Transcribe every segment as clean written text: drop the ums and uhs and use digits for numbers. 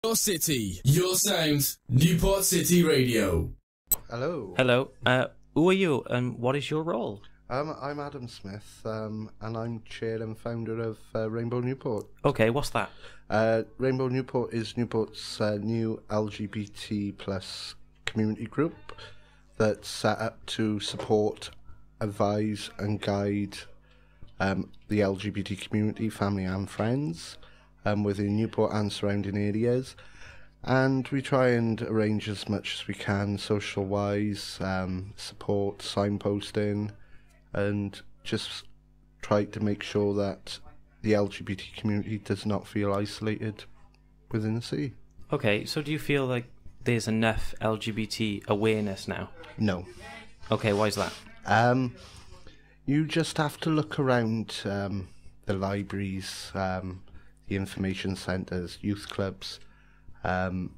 Your city, your sound, Newport City Radio. Hello. Hello. Who are you and what is your role? I'm Adam Smith, and I'm chair and founder of Rainbow Newport. Okay, what's that? Rainbow Newport is Newport's new LGBT plus community group that's set up to support, advise and guide the LGBT community, family and friends within Newport and surrounding areas. And we try and arrange as much as we can social-wise, support, signposting, and just try to make sure that the LGBT community does not feel isolated within the city. Okay, so do you feel like there's enough LGBT awareness now? No. Okay, why is that? You just have to look around the libraries, the information centres, youth clubs,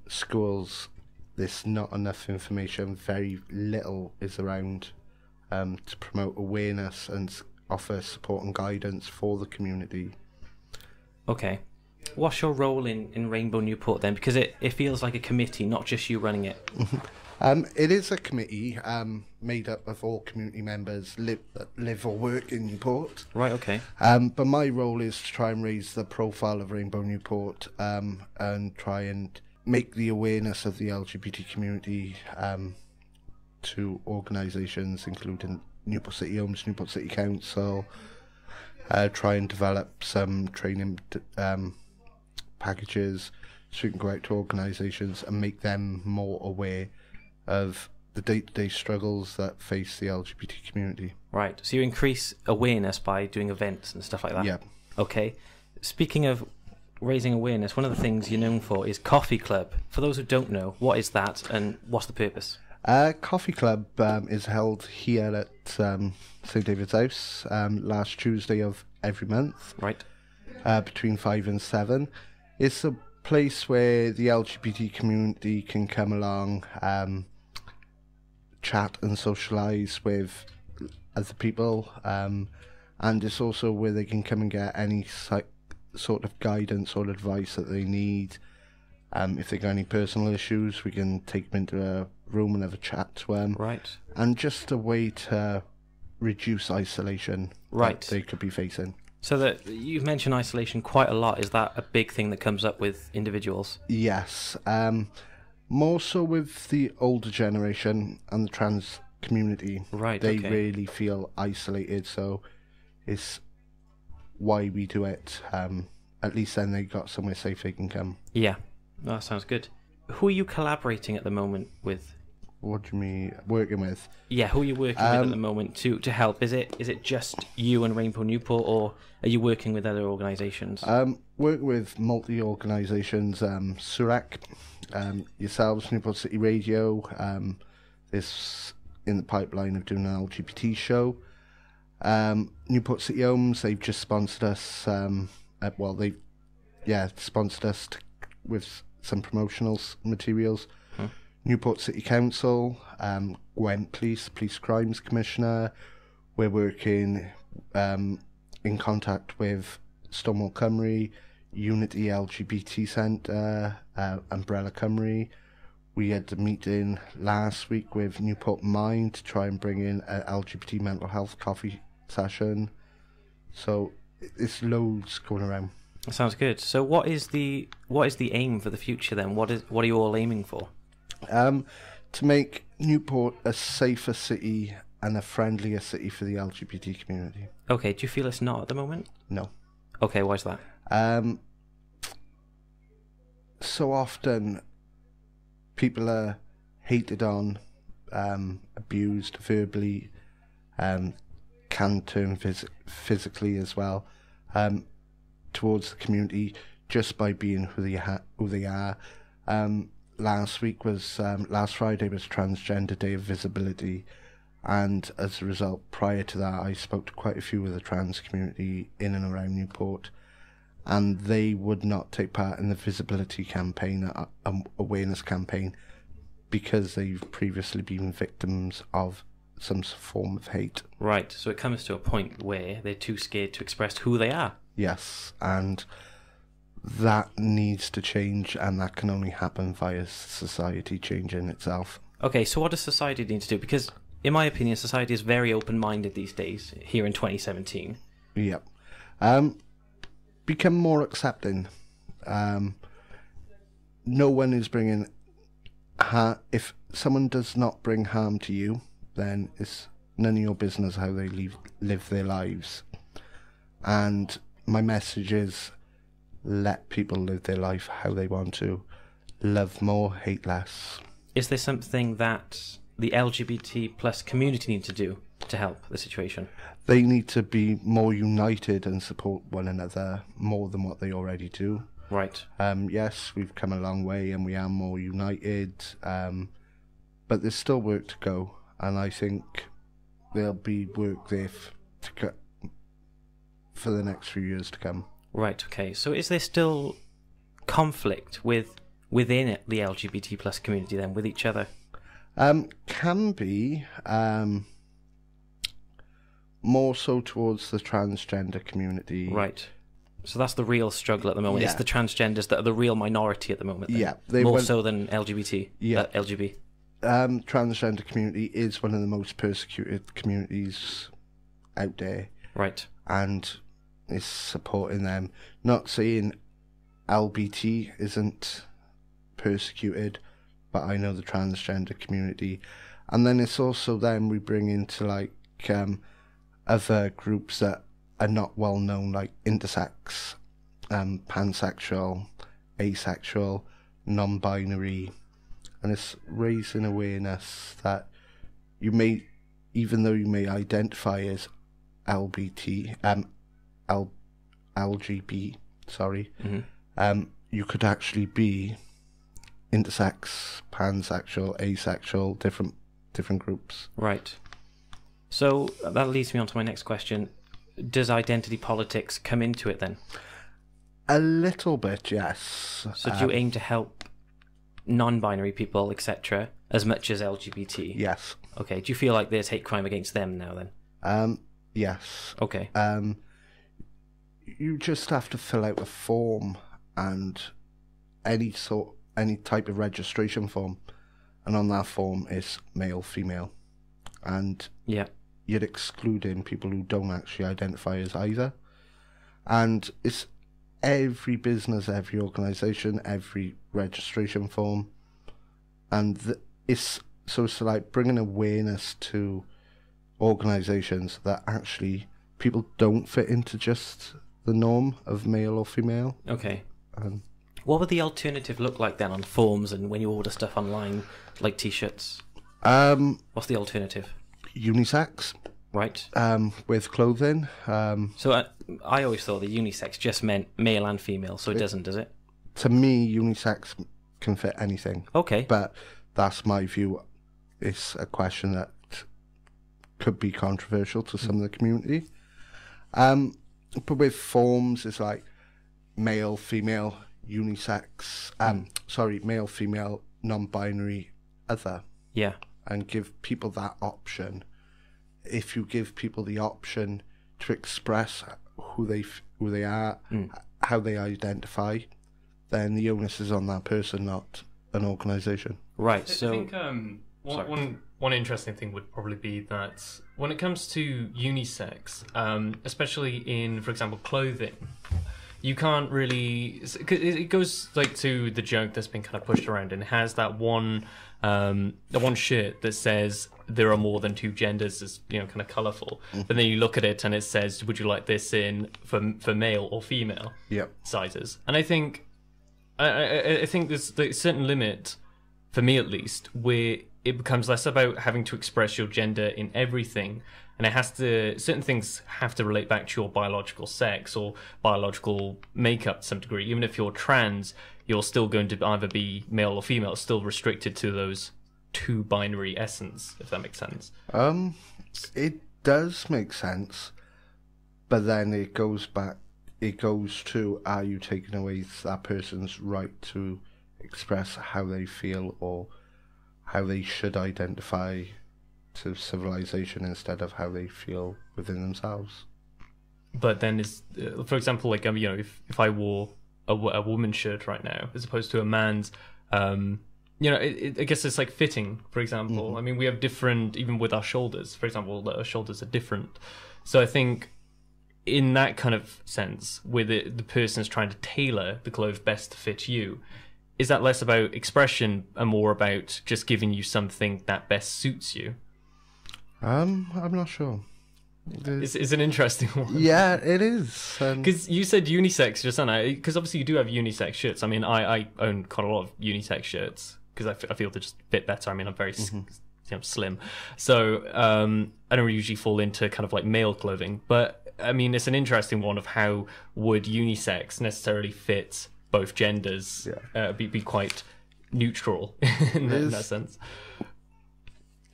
schools. There's not enough information. Very little is around to promote awareness and offer support and guidance for the community. Okay. What's your role in Rainbow Newport then? Because it feels like a committee, not just you running it. It is a committee made up of all community members that live or work in Newport. Right, okay. But my role is to try and raise the profile of Rainbow Newport and try and make the awareness of the LGBT community to organisations including Newport City Homes, Newport City Council, try and develop some training packages so we can go out to organisations and make them more aware of the day-to-day struggles that face the LGBT community. Right, so you increase awareness by doing events and stuff like that? Yeah. Okay. Speaking of raising awareness, one of the things you're known for is Coffee Club. For those who don't know, what is that and what's the purpose? Coffee Club is held here at St David's House last Tuesday of every month. Right. Between 5 and 7. It's a place where the LGBT community can come along, chat and socialise with other people, and it's also where they can come and get any sort of guidance or advice that they need. If they've got any personal issues, we can take them into a room and have a chat to them. Right. And just a way to reduce isolation that they could be facing. So that you've mentioned isolation quite a lot. Is that a big thing that comes up with individuals? Yes. More so with the older generation and the trans community. Right, They okay. really feel isolated, so it's why we do it. At least then they got somewhere safe they can come. Yeah, that sounds good. Who are you collaborating at the moment with? What do you mean working with? Yeah, who are you working with at the moment to help? Is it just you and Rainbow Newport, or are you working with other organisations? Work with multi-organisations, SURAC, yourselves, Newport City Radio. There's in the pipeline of doing an LGBT show. Newport City Homes, they've just sponsored us. Sponsored us with some promotional materials. Newport City Council, Gwent Police Crimes Commissioner. We're working in contact with Stonewall Cymru, Unity LGBT Centre, Umbrella Cymru. We had a meeting last week with Newport Mind to try and bring in an LGBT mental health coffee session. So it's loads going around. That sounds good. So what is the aim for the future then? What are you all aiming for? To make Newport a safer city and a friendlier city for the LGBT community. Okay, do you feel it's not at the moment? No. Okay, why is that? So often people are hated on, abused verbally, can turn physically as well, towards the community just by being who they are. Last Friday was Transgender Day of Visibility, and as a result, prior to that, I spoke to quite a few of the trans community in and around Newport, and they would not take part in the visibility campaign, awareness campaign, because they've previously been victims of some form of hate. Right, so it comes to a point where they're too scared to express who they are. Yes, and that needs to change, and that can only happen via society changing itself. Okay, so what does society need to do? Because, in my opinion, society is very open-minded these days, here in 2017. Yep. Become more accepting. No one is bringing if someone does not bring harm to you, then it's none of your business how they live their lives. And my message is, let people live their life how they want to. Love more, hate less. Is there something that the LGBT plus community need to do to help the situation? They need to be more united and support one another more than what they already do. Right. Yes, we've come a long way and we are more united, but there's still work to go, and I think there'll be work there for the next few years to come. Right, okay. So is there still conflict within the LGBT plus community then, with each other? Can be. More so towards the transgender community. Right. So that's the real struggle at the moment. Yeah. It's the transgenders that are the real minority at the moment. Then. Yeah. More so than LGBT. Yeah. LGB. Transgender community is one of the most persecuted communities out there. Right. And is supporting them. Not saying LBT isn't persecuted, but I know the transgender community. And then it's also then we bring into like other groups that are not well known, like intersex, pansexual, asexual, non-binary, and it's raising awareness that you may, even though you may identify as LGB, you could actually be intersex, pansexual, asexual, different groups. Right. So that leads me on to my next question. Does identity politics come into it then? A little bit, yes. So do you aim to help non-binary people, etc., as much as LGBT? Yes. Okay. Do you feel like there's hate crime against them now then? Yes. Okay. You just have to fill out a form, and any type of registration form, and on that form is male, female, and yeah, you're excluding people who don't actually identify as either. And it's every business, every organisation, every registration form, and it's like bringing awareness to organisations that actually people don't fit into just the norm of male or female. Okay. What would the alternative look like then on forms and when you order stuff online, like t-shirts? What's the alternative? Unisex. Right. With clothing. So I always thought that unisex just meant male and female, so it doesn't, does it? To me, unisex can fit anything. Okay. But that's my view. It's a question that could be controversial to some of the community. But with forms, it's like male, female, unisex, male, female, non-binary, other. Yeah. And give people that option. If you give people the option to express who they are, how they identify, then the onus is on that person, not an organisation. Right. So I think one interesting thing would probably be that when it comes to unisex, especially in, for example, clothing, you can't really. It goes like to the joke that's been kind of pushed around, and it has that one shirt that says there are more than two genders, is kind of colourful. But then you look at it and it says, would you like this in for male or female sizes? And I think there's a certain limit, for me at least, where it becomes less about having to express your gender in everything, and certain things have to relate back to your biological sex or biological makeup to some degree. Even if you're trans, you're still going to either be male or female. It's still restricted to those two binary essence, if that makes sense. It does make sense, but then it goes to, are you taking away that person's right to express how they feel or how they should identify to civilization instead of how they feel within themselves? But then, for example, like if I wore a woman's shirt right now as opposed to a man's. I guess it's like fitting, for example. Mm-hmm. I mean, we have different, even with our shoulders, for example, our shoulders are different. So I think in that kind of sense, where the person is trying to tailor the clothes best to fit you, is that less about expression and more about just giving you something that best suits you? I'm not sure. It's an interesting one. Yeah, it is. Because you said unisex just now, because obviously you do have unisex shirts. I mean, I own quite a lot of unisex shirts because I feel they just fit better. I mean, I'm very slim. So I don't usually fall into kind of like male clothing. But, I mean, it's an interesting one of how would unisex necessarily fit both genders, be quite neutral in that sense.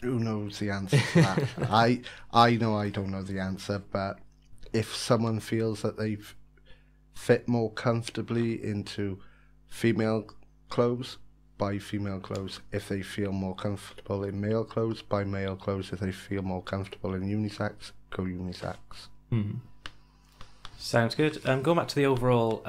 Who knows the answer to that? I know I don't know the answer, but if someone feels that they've fit more comfortably into female clothes, buy female clothes. If they feel more comfortable in male clothes, buy male clothes. If they feel more comfortable in unisex, go unisex. Mm-hmm. Sounds good. Going back to the overall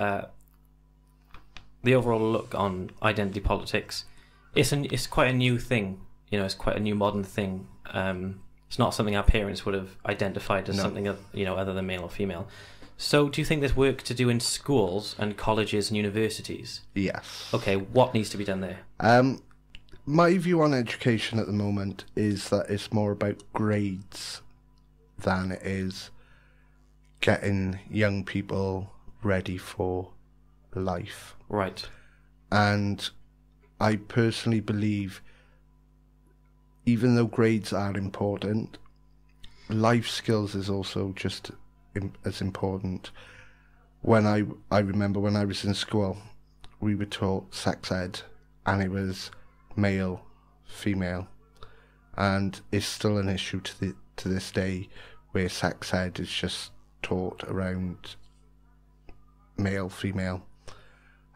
look on identity politics, it's quite a new thing. You know, it's quite a new modern thing. It's not something our parents would have identified as something other than male or female. So do you think there's work to do in schools and colleges and universities? Yes. Okay, what needs to be done there? My view on education at the moment is that it's more about grades than it is getting young people ready for life. Right. And I personally believe, even though grades are important, life skills is also just as important. When I remember when I was in school, we were taught sex ed, and it was male, female, and it's still an issue to this day, where sex ed is just taught around male, female.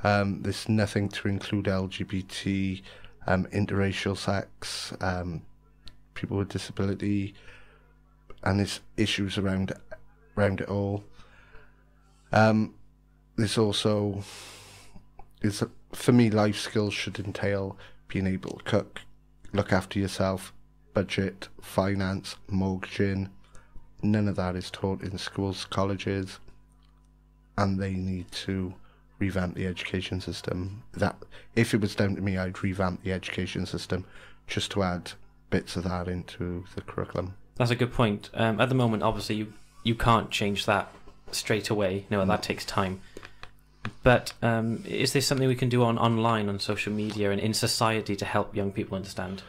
There's nothing to include LGBT, interracial sex, people with disability, and there's issues around it all. There's also, for me, life skills should entail being able to cook, look after yourself, budget, finance, mortgaging. None of that is taught in schools, colleges, and they need to revamp the education system. That, if it was down to me, I'd revamp the education system just to add bits of that into the curriculum. That's a good point. At the moment, obviously, you can't change that straight away. No, that takes time. But is there something we can do online, on social media, and in society to help young people understand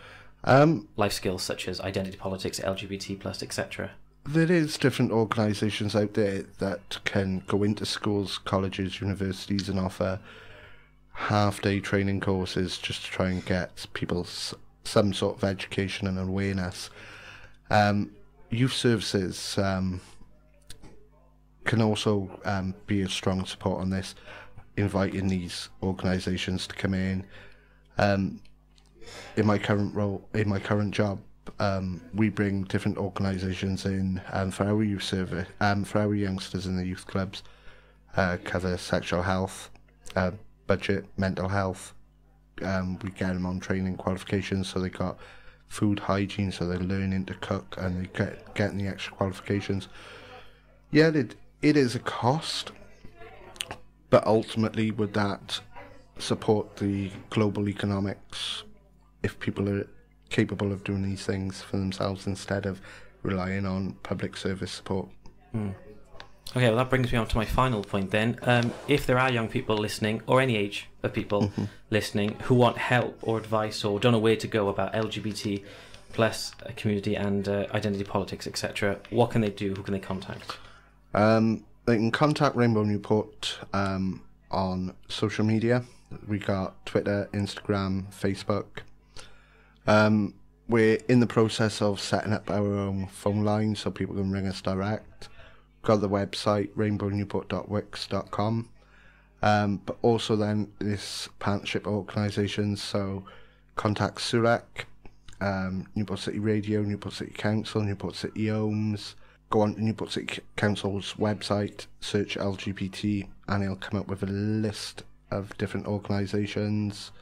life skills such as identity politics, LGBT+, etc.? There is different organisations out there that can go into schools, colleges, universities and offer half-day training courses just to try and get people some sort of education and awareness. Youth services can also be a strong support on this, inviting these organisations to come in. In my current job, we bring different organisations in for our youth service, for our youngsters in the youth clubs, cover sexual health, budget, mental health. We get them on training qualifications, so they got food hygiene, so they're learning to cook and they getting the extra qualifications. Yeah, it is a cost, but ultimately would that support the global economics if people are capable of doing these things for themselves instead of relying on public service support? Okay, well that brings me on to my final point then. If there are young people listening, or any age of people listening, who want help or advice or don't know where to go about LGBT plus community and identity politics, etc., what can they do? Who can they contact? They can contact Rainbow Newport on social media. We got Twitter, Instagram, Facebook. We're in the process of setting up our own phone line so people can ring us direct. We've got the website rainbownewport.wix.com, but also then this partnership organisations, so contact SUREC, Newport City Radio, Newport City Council, Newport City Homes, go on to Newport City Council's website, search LGBT, and it'll come up with a list of different organisations,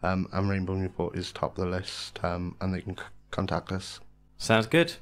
and Rainbow Newport is top of the list, and they can contact us. Sounds good.